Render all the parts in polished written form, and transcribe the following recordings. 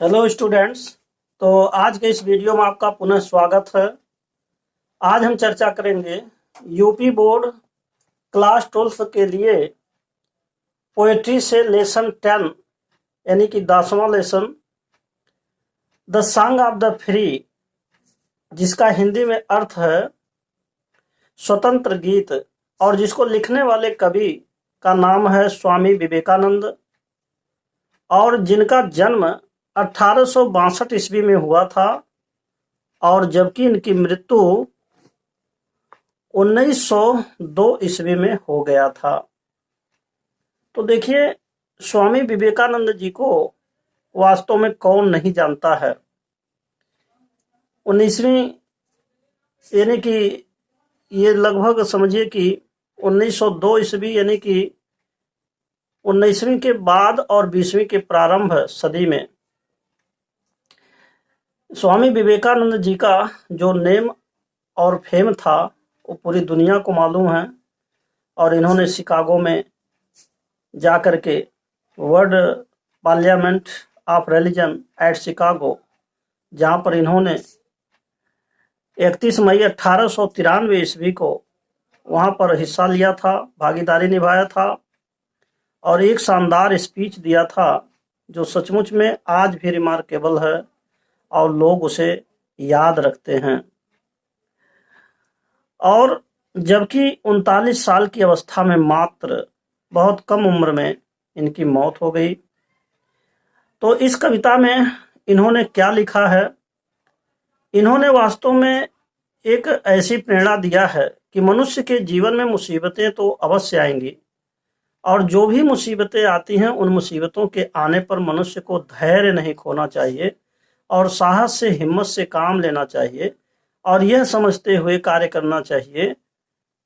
Hello students. तो आज के इस वीडियो में आपका पुनः स्वागत है। आज हम चर्चा करेंगे यूपी बोर्ड क्लास 12 के लिए पोएट्री से लेसन 10 यानी कि 10वां lesson the song of the free, जिसका हिंदी में अर्थ है स्वतंत्र गीत, और जिसको लिखने वाले कवि का नाम है स्वामी विवेकानंद, और जिनका जन्म 1862 ईस्वी में हुआ था और जबकि इनकी मृत्यु 1902 ईस्वी में हो गया था। तो देखिए, स्वामी विवेकानंद जी को वास्तव में कौन नहीं जानता है। 19वीं यानी कि ये लगभग समझिए कि 1902 ईस्वी यानी कि 19वीं के बाद और 20वीं के प्रारंभ सदी में स्वामी विवेकानंद जी का जो नेम और फेम था वो पूरी दुनिया को मालूम है। और इन्होंने शिकागो में जाकर के world parliament of religion eight Chicago, जहाँ पर इन्होंने 31 मई 1893 ईस्वी को वहाँ पर हिस्सा लिया था, भागीदारी निभाया था और एक शानदार स्पीच दिया था जो सचमुच में आज भी रिमार्केबल है और लोग उसे याद रखते हैं। और जबकि 39 साल की अवस्था में, मात्र बहुत कम उम्र में इनकी मौत हो गई। तो इस कविता में इन्होंने क्या लिखा है? इन्होंने वास्तव में एक ऐसी प्रेरणा दिया है कि मनुष्य के जीवन में मुसीबतें तो अवश्य आएंगी, और जो भी मुसीबतें आती हैं उन मुसीबतों के आने पर मनुष्य को धैर्य नहीं खोना चाहिए और साहस से, हिम्मत से काम लेना चाहिए, और यह समझते हुए कार्य करना चाहिए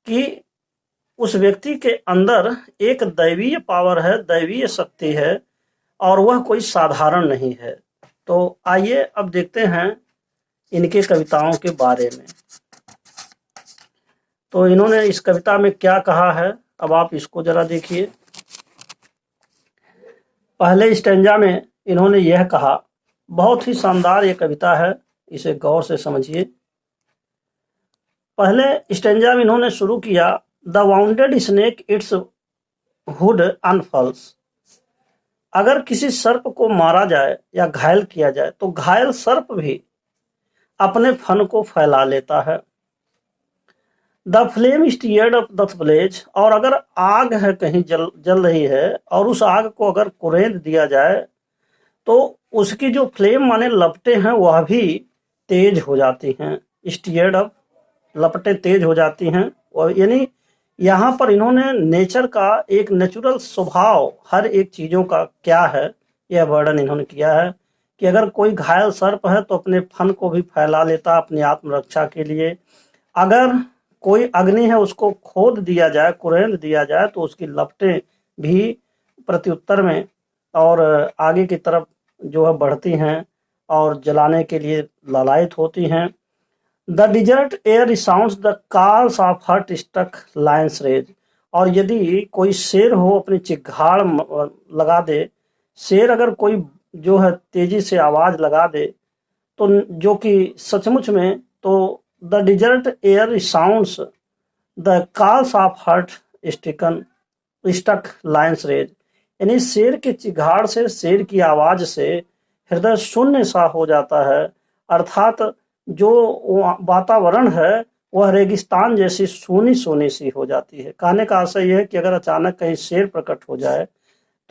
कि उस व्यक्ति के अंदर एक दैवीय पावर है, दैवीय शक्ति है, और वह कोई साधारण नहीं है। तो आइए अब देखते हैं इनके कविताओं के बारे में। तो इन्होंने इस कविता में क्या कहा है, अब आप इसको जरा देखिए। पहले स्टैंजा में इन्होंने यह कहा, बहुत ही शानदार ये कविता है, इसे गौर से समझिए। पहले स्टैंजा में इन्होंने शुरू किया, the wounded snake its hood unfurls. अगर किसी सर्प को मारा जाए या घायल किया जाए तो घायल सर्प भी अपने फन को फैला लेता है। The flame steered up the blaze, और अगर आग है कहीं जल रही है और उस आग को अगर कुरेद दिया जाए तो उसकी जो फ्लेम माने लपटें हैं वह भी तेज हो जाती हैं। स्टीयर्ड अप, लपटें तेज हो जाती हैं। और यानी यहाँ पर इन्होंने नेचर का एक नेचुरल स्वभाव, हर एक चीज़ों का क्या है, यह वर्णन इन्होंने किया है कि अगर कोई घायल सर्प है तो अपने फन को भी फैला लेता अपनी आत्मरक्षा के लिए। अगर कोई अग्नि है उसको खोद दिया जाए, कुरेद दिया जाए तो उसकी लपटें भी प्रत्युत्तर में और आगे की तरफ जो है बढ़ती हैं और जलाने के लिए ललायत होती हैं। The desert air resounds the calls of heart struck lions rage, और यदि कोई शेर हो अपनी चिघाड़ लगा दे, शेर अगर कोई जो है तेजी से आवाज लगा दे तो जो कि सचमुच में, तो the desert air resounds the calls of heart struck lions rage, यानी शेर के चिघाड़ से, शेर की आवाज से हृदय शून्य सा हो जाता है। अर्थात जो वातावरण है वह रेगिस्तान जैसी सूनी सूनी सी हो जाती है। कहने का आशय यह है कि अगर अचानक कहीं शेर प्रकट हो जाए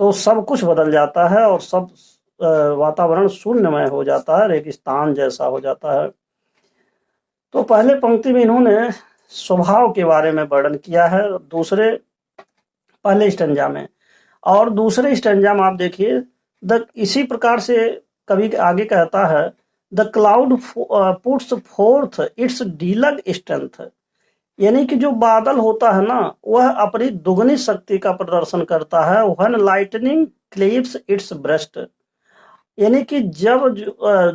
तो सब कुछ बदल जाता है और सब वातावरण शून्यमय हो जाता है, रेगिस्तान जैसा हो जाता है। तो पहले पंक्ति में इन्होंने स्वभाव के बारे में वर्णन किया है, दूसरे पहले स्टैंजा में, और दूसरे स्टैंजा में आप देखिए, इसी प्रकार से कवि आगे कहता है, the cloud puts forth its deluge strength, यानी कि जो बादल होता है ना वह अपनी दुगनी शक्ति का प्रदर्शन करता है। When lightning cleaves it's breast, यानी कि जब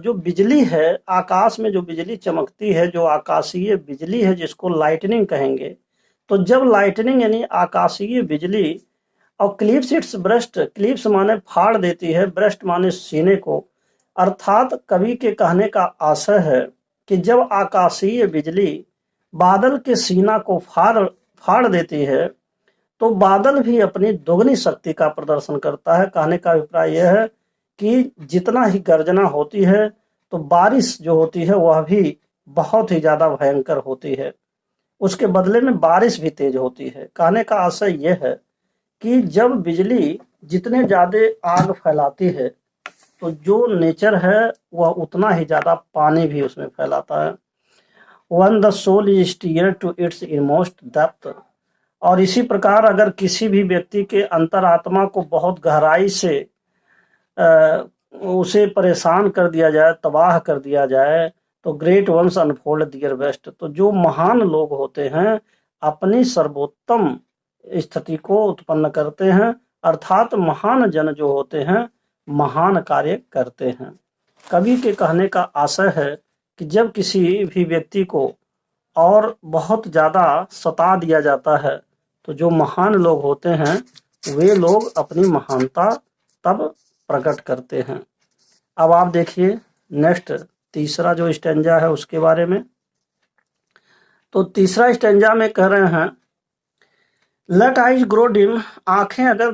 जो बिजली है, आकाश में जो बिजली चमकती है, जो आकाशीय बिजली है जिसको लाइटनिंग कहेंगे, तो जब लाइटनिंग यानी आकाशीय बिजली और क्लिप्स इट्स ब्रेस्ट, क्लिप्स माने फाड़ देती है, ब्रेस्ट माने सीने को, अर्थात कवि के कहने का आशय है कि जब आकाशीय बिजली बादल के सीना को फाड़ देती है तो बादल भी अपनी दोगुनी शक्ति का प्रदर्शन करता है। कहने का अभिप्राय यह है कि जितना ही गर्जना होती है तो बारिश जो होती है वह भी बहुत ही ज्यादा भयंकर होती है, उसके बदले में बारिश भी तेज होती है। कहने का आशय यह है कि जब बिजली जितने ज्यादा आग फैलाती है तो जो नेचर है वह उतना ही ज्यादा पानी भी उसमें फैलाता है। When the soul is steered to its inmost depth, और इसी प्रकार अगर किसी भी व्यक्ति के अंतरात्मा को बहुत गहराई से उसे परेशान कर दिया जाए, तबाह कर दिया जाए, तो ग्रेट वंस अनफोल्ड दियर बेस्ट, तो जो महान लोग होते हैं अपनी सर्वोत्तम स्थिति को उत्पन्न करते हैं, अर्थात महान जन जो होते हैं महान कार्य करते हैं। कवि के कहने का आशय है कि जब किसी भी व्यक्ति को और बहुत ज्यादा सता दिया जाता है तो जो महान लोग होते हैं वे लोग अपनी महानता तब प्रकट करते हैं। अब आप देखिए नेक्स्ट तीसरा जो स्टेंजा है उसके बारे में। तो तीसरा स्टेंजा में कह रहे हैं, लेट आइज ग्रो डिम, आंखें अगर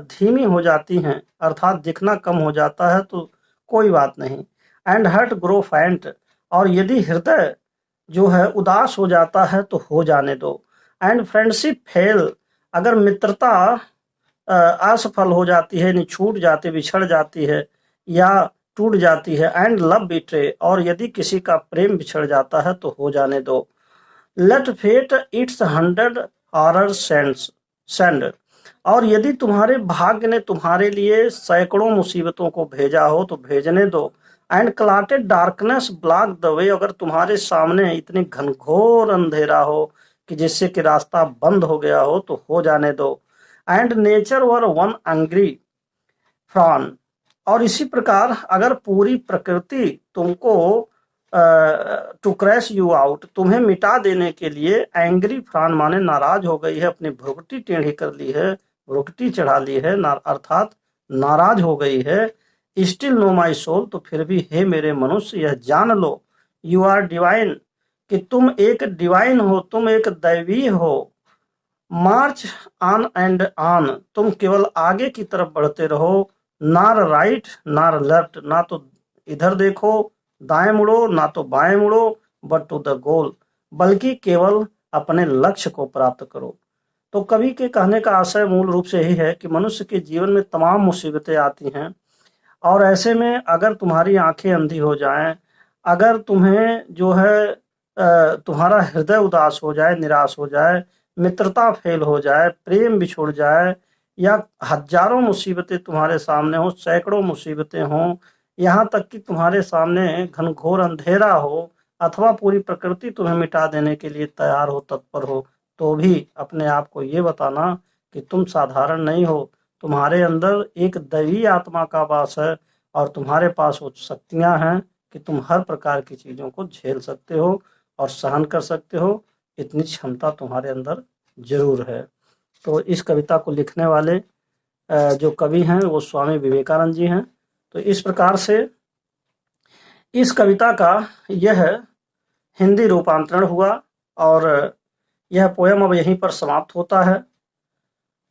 धीमी हो जाती हैं अर्थात दिखना कम हो जाता है तो कोई बात नहीं, एंड हर्ट ग्रो फैंट, और यदि हृदय जो है उदास हो जाता है तो हो जाने दो, एंड फ्रेंडशिप फेल, अगर मित्रता असफल हो जाती है यानी छूट जाती बिछड़ जाती है या टूट जाती है, एंड लव बिट्रे, और यदि किसी का प्रेम बिछड़ जाता है तो हो जाने दो, let fate it's 100 horror send, और यदि तुम्हारे भाग्य ने तुम्हारे लिए सैकड़ों मुसीबतों को भेजा हो तो भेजने दो, and clotted darkness block the way, अगर तुम्हारे सामने इतनी घनघोर अंधेरा हो कि जिससे कि रास्ता बंद हो गया हो तो हो जाने दो, and nature were one angry frown, और इसी प्रकार अगर पूरी प्रकृति तुमको टू क्रैश यू आउट, तुम्हें मिटा देने के लिए एंग्री फ्रॉन माने नाराज हो गई है, अपनी भ्रुकुटी टेढ़ी कर ली है, भ्रुकुटी चढ़ा ली है, अर्थात नाराज हो गई है, स्टिल नो माई सोल, तो फिर भी हे मेरे मनुष्य यह जान लो, यू आर डिवाइन, कि तुम एक डिवाइन हो, तुम एक दैवीय हो, मार्च ऑन एंड ऑन, तुम केवल आगे की तरफ बढ़ते रहो, नार राइट नार लेफ्ट, ना तो इधर देखो दाएं मुड़ो ना तो बाएं मुड़ो, बट टू द गोल, बल्कि केवल अपने लक्ष्य को प्राप्त करो। तो कवि के कहने का आशय मूल रूप से यही है कि मनुष्य के जीवन में तमाम मुसीबतें आती हैं और ऐसे में अगर तुम्हारी आंखें अंधी हो जाएं, अगर तुम्हें जो है तुम्हारा हृदय उदास हो जाए, निराश हो जाए, मित्रता फेल हो जाए, प्रेम बिछुड़ जाए, या हजारों मुसीबतें तुम्हारे सामने हो, सैकड़ों मुसीबतें हों, यहाँ तक कि तुम्हारे सामने घनघोर अंधेरा हो, अथवा पूरी प्रकृति तुम्हें मिटा देने के लिए तैयार हो, तत्पर हो, तो भी अपने आप को ये बताना कि तुम साधारण नहीं हो, तुम्हारे अंदर एक दैवीय आत्मा का वास है और तुम्हारे पास वो शक्तियां हैं कि तुम हर प्रकार की चीजों को झेल सकते हो और सहन कर सकते हो, इतनी क्षमता तुम्हारे अंदर जरूर है। तो इस कविता को लिखने वाले जो कवि हैं वो स्वामी विवेकानंद जी हैं। तो इस प्रकार से इस कविता का यह हिंदी रूपांतरण हुआ और यह पोयम अब यहीं पर समाप्त होता है।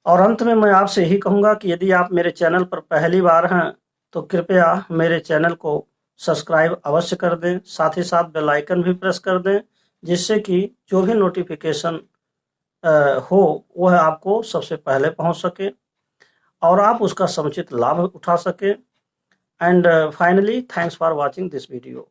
और अंत में मैं आपसे यही कहूँगा कि यदि आप मेरे चैनल पर पहली बार हैं तो कृपया मेरे चैनल को सब्सक्राइब अवश्य कर दें, साथ ही साथ बेल आइकन भी प्रेस कर दें, जिससे कि जो भी नोटिफिकेशन हो वह आपको सबसे पहले पहुंच सके और आप उसका समुचित लाभ उठा सके। And finally thanks for watching this video.